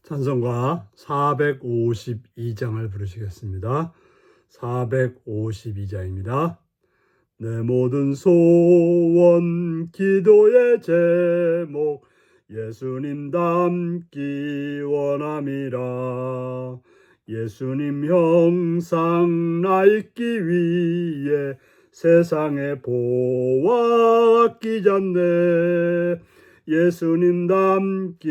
찬송가 452장을 부르시겠습니다. 452장입니다. 내 모든 소원 기도의 제목 예수님 닮기 원함이라. 예수님 형상 나 잊기 위해 세상에 보아 아끼잖네. 예수님 닮기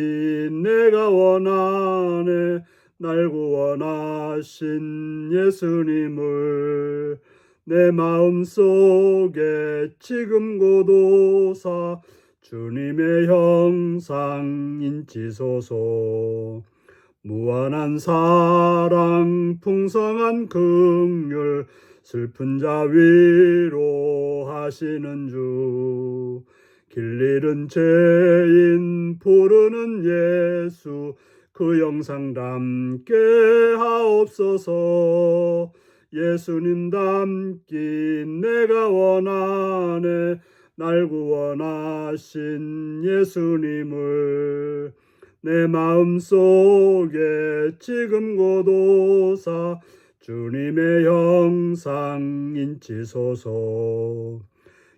내가 원하네. 날 구원하신 예수님을 내 마음속에 지금 고도사 주님의 형상 인치소서. 무한한 사랑 풍성한 긍휼 슬픈 자 위로하시는 주. 길 잃은 죄인 부르는 예수 그 영상 담게 하옵소서. 예수님 닮기 내가 원하네. 날 구원하신 예수님을 내 마음속에 지금 고도사 주님의 형상 인치소서.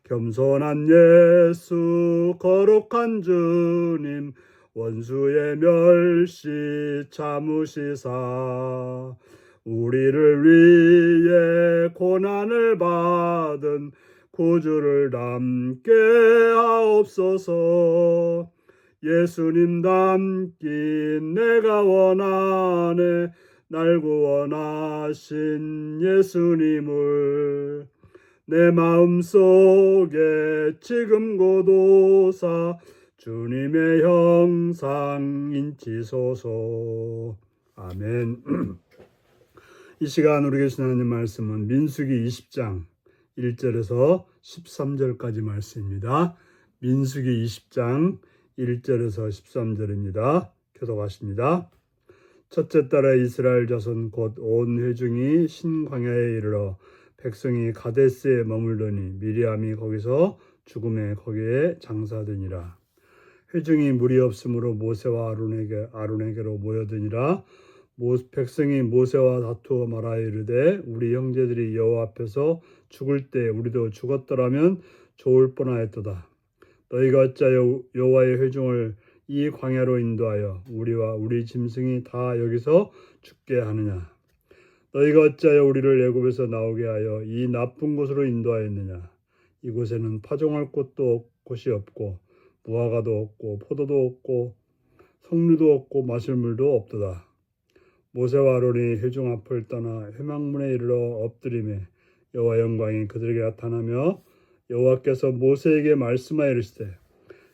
겸손한 예수 거룩한 주님 원수의 멸시 참으시사 우리를 위해 고난을 받은 구주를 닮게 하옵소서. 예수님 닮기 내가 원하네. 날 구원하신 예수님을 내 마음속에 지금 고도사 주님의 형상 인치소서. 아멘. 이 시간 우리 계신 하나님 말씀은 민수기 20장 1절에서 13절까지 말씀입니다. 민수기 20장 1절에서 13절입니다. 교독하십니다. 첫째 달에 이스라엘 자손 곧 온 회중이 신광야에 이르러 백성이 가데스에 머물더니 미리암이 거기서 죽음에 거기에 장사되니라. 회중이 무리 없으므로 모세와 아론에게로 모여드니라. 백성이 모세와 다투어 말하여 이르되 우리 형제들이 여호와 앞에서 죽을 때 우리도 죽었더라면 좋을 뻔하였도다. 너희가 어찌하여 여호와의 회중을 이 광야로 인도하여 우리와 우리 짐승이 다 여기서 죽게 하느냐. 너희가 어찌하여 우리를 애굽에서 나오게 하여 이 나쁜 곳으로 인도하였느냐. 이곳에는 파종할 곳이 없고 무화과도 없고 포도도 없고 석류도 없고 마실 물도 없도다. 모세와 아론이 회중 앞을 떠나 회막문에 이르러 엎드리매 여호와 영광이 그들에게 나타나며 여호와께서 모세에게 말씀하여 이르시되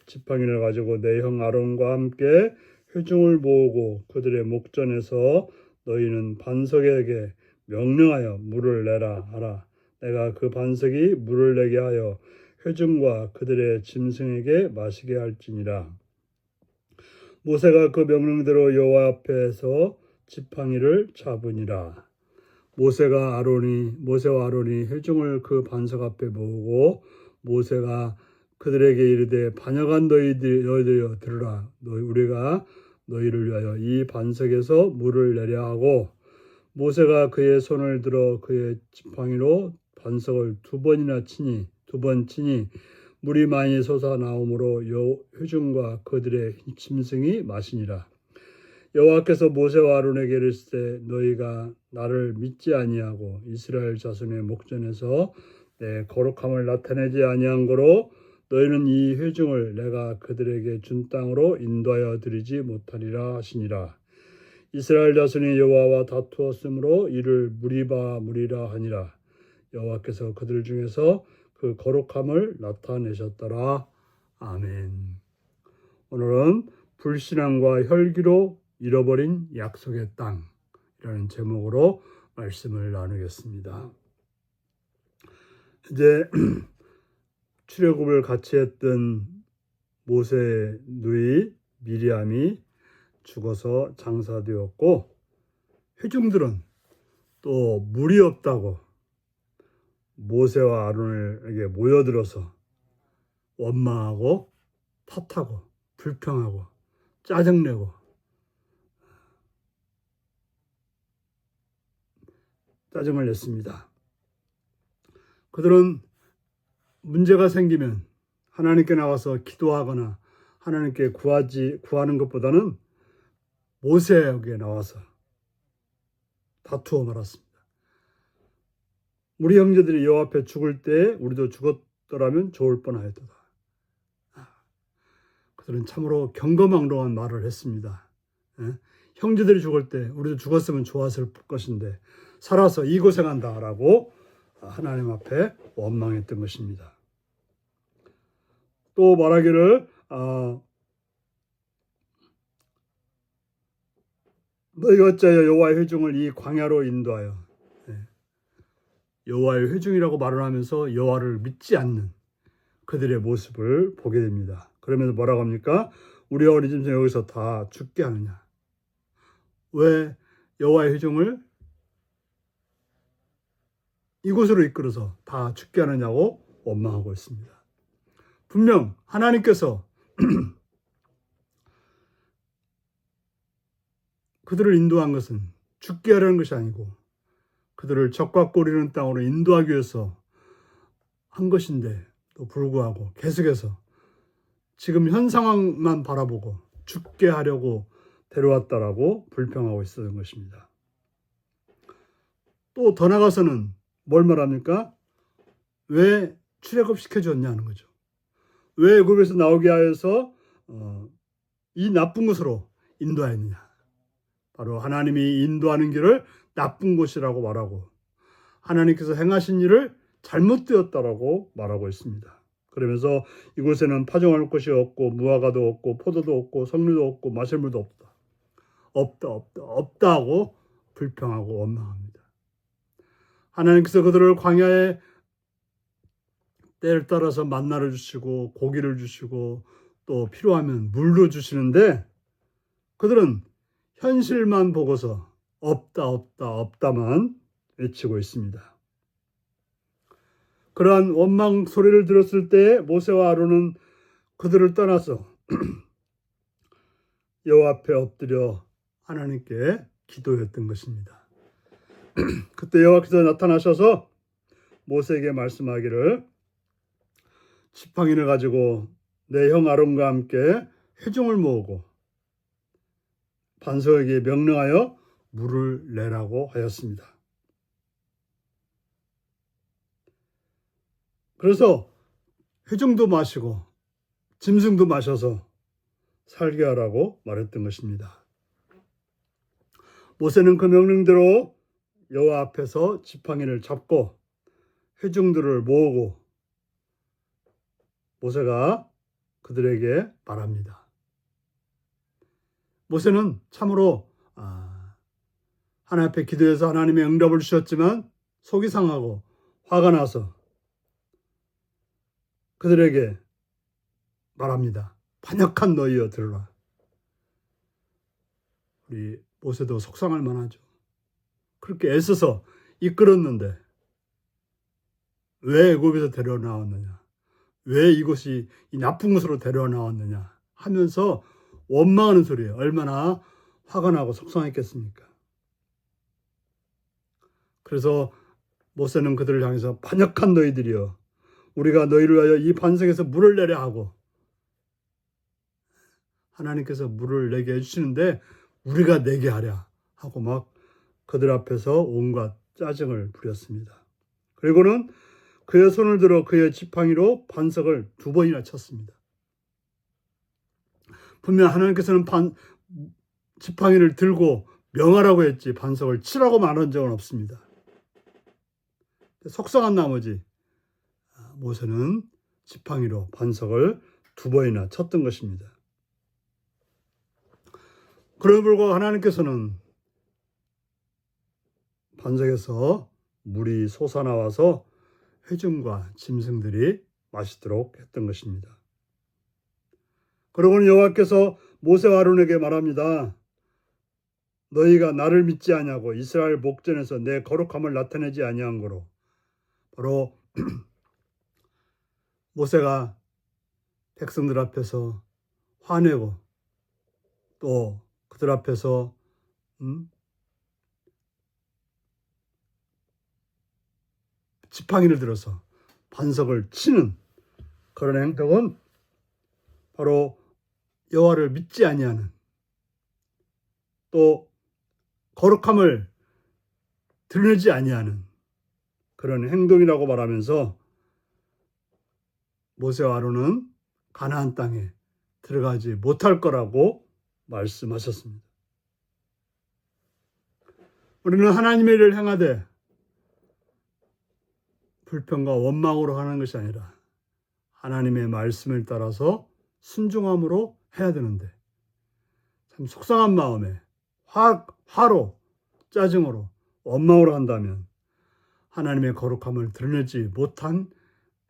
지팡이를 가지고 내 형 아론과 함께 회중을 모으고 그들의 목전에서 너희는 반석에게 명령하여 물을 내라 하라. 내가 그 반석이 물을 내게 하여 회중과 그들의 짐승에게 마시게 할지니라. 모세가 그 명령대로 여호와 앞에서 지팡이를 잡으니라. 모세와 아론이 회중을 그 반석 앞에 모으고 모세가 그들에게 이르되 반역한 너희들여 들으라. 우리가 너희를 위하여 이 반석에서 물을 내려 하고 모세가 그의 손을 들어 그의 지팡이로 반석을 두 번 치니 물이 많이 솟아나오므로 회중과 그들의 짐승이 마시니라. 여호와께서 모세와 아론에게 이르시되 너희가 나를 믿지 아니하고 이스라엘 자손의 목전에서 내 거룩함을 나타내지 아니한 거로 너희는 이 회중을 내가 그들에게 준 땅으로 인도하여 드리지 못하리라 하시니라. 이스라엘 자손이 여호와와 다투었으므로 이를 무리라 하니라. 여호와께서 그들 중에서 그 거룩함을 나타내셨더라. 아멘. 오늘은 불신앙과 혈기로 잃어버린 약속의 땅이라는 제목으로 말씀을 나누겠습니다. 이제 출애굽을 같이 했던 모세의 누이 미리암이 죽어서 장사되었고 회중들은 또 물이 없다고 모세와 아론에게 모여들어서 원망하고 탓하고 불평하고 짜증내고 짜증을 냈습니다. 그들은 문제가 생기면 하나님께 나가서 기도하거나 하나님께 구하는 것보다는 모세에게 나와서 다투어 말았습니다. 우리 형제들이 여호와 앞에 죽을 때 우리도 죽었더라면 좋을 뻔하였도다. 그들은 참으로 경거망동한 말을 했습니다. 형제들이 죽을 때 우리도 죽었으면 좋았을 것인데 살아서 이 고생한다라고 하나님 앞에 원망했던 것입니다. 또 말하기를 너희가 어찌하여 여호와의 회중을 이 광야로 인도하여, 여호와의 회중이라고 말을 하면서 여호와를 믿지 않는 그들의 모습을 보게 됩니다. 그러면서 뭐라고 합니까? 우리 어린 짐승 여기서 다 죽게 하느냐? 왜 여호와의 회중을 이곳으로 이끌어서 다 죽게 하느냐고 원망하고 있습니다. 분명 하나님께서 그들을 인도한 것은 죽게 하려는 것이 아니고 그들을 적과 꼬리는 땅으로 인도하기 위해서 한 것인데 또 불구하고 계속해서 지금 현 상황만 바라보고 죽게 하려고 데려왔다라고 불평하고 있었던 것입니다. 또 더 나가서는 뭘 말합니까? 왜 출애굽 시켜줬냐는 거죠. 왜 애굽에서 나오게 하여서 이 나쁜 곳으로 인도하였느냐. 바로 하나님이 인도하는 길을 나쁜 곳이라고 말하고 하나님께서 행하신 일을 잘못되었다라고 말하고 있습니다. 그러면서 이곳에는 파종할 것이 없고 무화과도 없고 포도도 없고 석류도 없고 마실 물도 없다 하고 불평하고 원망합니다. 하나님께서 그들을 광야에 때를 따라서 만나를 주시고 고기를 주시고 또 필요하면 물도 주시는데 그들은 현실만 보고서 없다만 외치고 있습니다. 그러한 원망 소리를 들었을 때 모세와 아론은 그들을 떠나서 여호와 앞에 엎드려 하나님께 기도했던 것입니다. 그때 여호와께서 나타나셔서 모세에게 말씀하기를 지팡이를 가지고 내 형 아론과 함께 회중을 모으고 반석에게 명령하여 물을 내라고 하였습니다. 그래서 회중도 마시고 짐승도 마셔서 살게 하라고 말했던 것입니다. 모세는 그 명령대로 여호와 앞에서 지팡이를 잡고 회중들을 모으고 모세가 그들에게 말합니다. 모세는 참으로 하나님 앞에 기도해서 하나님의 응답을 주셨지만 속이 상하고 화가 나서 그들에게 말합니다. 반역한 너희여 들으라. 우리 모세도 속상할 만하죠. 그렇게 애써서 이끌었는데 왜 애굽에서 데려 나왔느냐? 왜 이곳이 이 나쁜 곳으로 데려 나왔느냐? 하면서 원망하는 소리예요. 얼마나 화가 나고 속상했겠습니까? 그래서 모세는 그들을 향해서 반역한 너희들이여 우리가 너희를 위하여 이 반석에서 물을 내려 하고 하나님께서 물을 내게 해주시는데 우리가 내게 하랴 하고 막 그들 앞에서 온갖 짜증을 부렸습니다. 그리고는 그의 손을 들어 그의 지팡이로 반석을 2번이나 쳤습니다. 분명 하나님께서는 지팡이를 들고 명하라고 했지 반석을 치라고 말한 적은 없습니다. 속상한 나머지 모세는 지팡이로 반석을 2번이나 쳤던 것입니다. 그럼에도 불구하고 하나님께서는 반석에서 물이 솟아나와서 회중과 짐승들이 마시도록 했던 것입니다. 그러고는 여호와께서 모세와 아론에게 말합니다. 너희가 나를 믿지 아니하고 이스라엘 목전에서 내 거룩함을 나타내지 아니한 거로 바로 모세가 백성들 앞에서 화내고 또 그들 앞에서 지팡이를 들어서 반석을 치는 그런 행동은 바로 여호와를 믿지 아니하는, 또 거룩함을 드러내지 아니하는 그런 행동이라고 말하면서 모세와 아론은 가나안 땅에 들어가지 못할 거라고 말씀하셨습니다. 우리는 하나님의 일을 행하되 불평과 원망으로 하는 것이 아니라 하나님의 말씀을 따라서 순종함으로 해야 되는데, 참 속상한 마음에 화로, 짜증으로, 원망으로 한다면 하나님의 거룩함을 드러내지 못한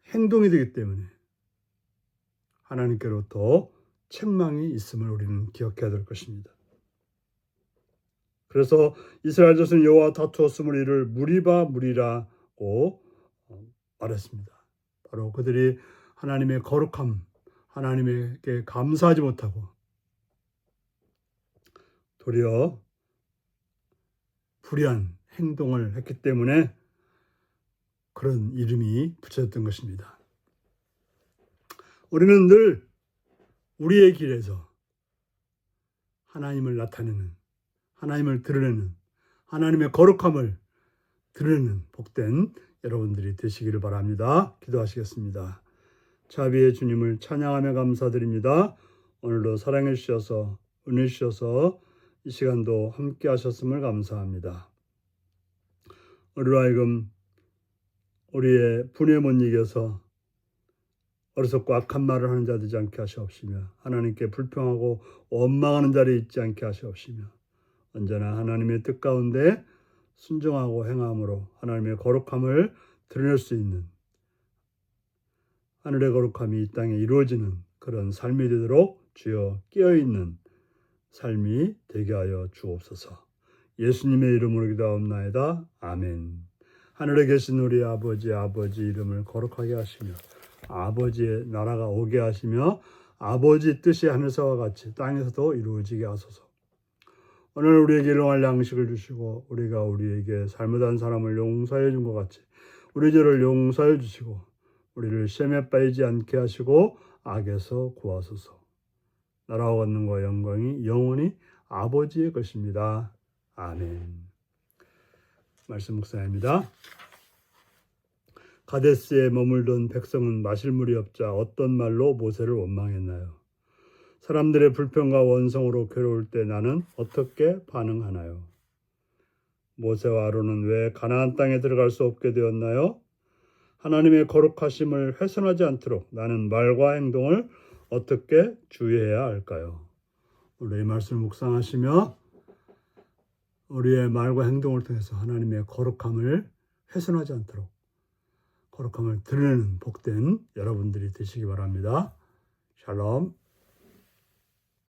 행동이 되기 때문에 하나님께로부터 책망이 있음을 우리는 기억해야 될 것입니다. 그래서 이스라엘 자손이 여호와와 다투었으므로 이를 무리라고 말했습니다. 바로 그들이 하나님의 거룩함, 하나님에게 감사하지 못하고 도리어 불의한 행동을 했기 때문에 그런 이름이 붙여졌던 것입니다. 우리는 늘 우리의 길에서 하나님을 나타내는, 하나님을 드러내는, 하나님의 거룩함을 드러내는 복된 여러분들이 되시기를 바랍니다. 기도하시겠습니다. 자비의 주님을 찬양하며 감사드립니다. 오늘도 사랑해 주셔서, 은혜 주셔서 이 시간도 함께 하셨음을 감사합니다. 우리로 하여금 우리의 분에 못 이겨서 어리석고 악한 말을 하는 자 되지 않게 하시옵시며, 하나님께 불평하고 원망하는 자리에 있지 않게 하시옵시며, 언제나 하나님의 뜻 가운데 순종하고 행함으로 하나님의 거룩함을 드러낼 수 있는, 하늘의 거룩함이 이 땅에 이루어지는 그런 삶이 되도록 주여 깨어있는 삶이 되게 하여 주옵소서. 예수님의 이름으로 기도하옵나이다. 아멘. 하늘에 계신 우리 아버지 이름을 거룩하게 하시며 아버지의 나라가 오게 하시며 아버지 뜻이 하늘에서와 같이 땅에서도 이루어지게 하소서. 오늘 우리에게 일용할 양식을 주시고 우리가 우리에게 잘못한 사람을 용서해 준 것 같이 우리 죄를 용서해 주시고 우리를 시험에 빠지지 않게 하시고 악에서 구하소서. 나라와 권능과 영광이 영원히 아버지의 것입니다. 아멘. 말씀 묵상입니다. 가데스에 머물던 백성은 마실 물이 없자 어떤 말로 모세를 원망했나요? 사람들의 불평과 원성으로 괴로울 때 나는 어떻게 반응하나요? 모세와 아론은 왜 가나안 땅에 들어갈 수 없게 되었나요? 하나님의 거룩하심을 훼손하지 않도록 나는 말과 행동을 어떻게 주의해야 할까요? 우리의 말씀을 묵상하시며 우리의 말과 행동을 통해서 하나님의 거룩함을 훼손하지 않도록 거룩함을 드러내는 복된 여러분들이 되시기 바랍니다. 샬롬.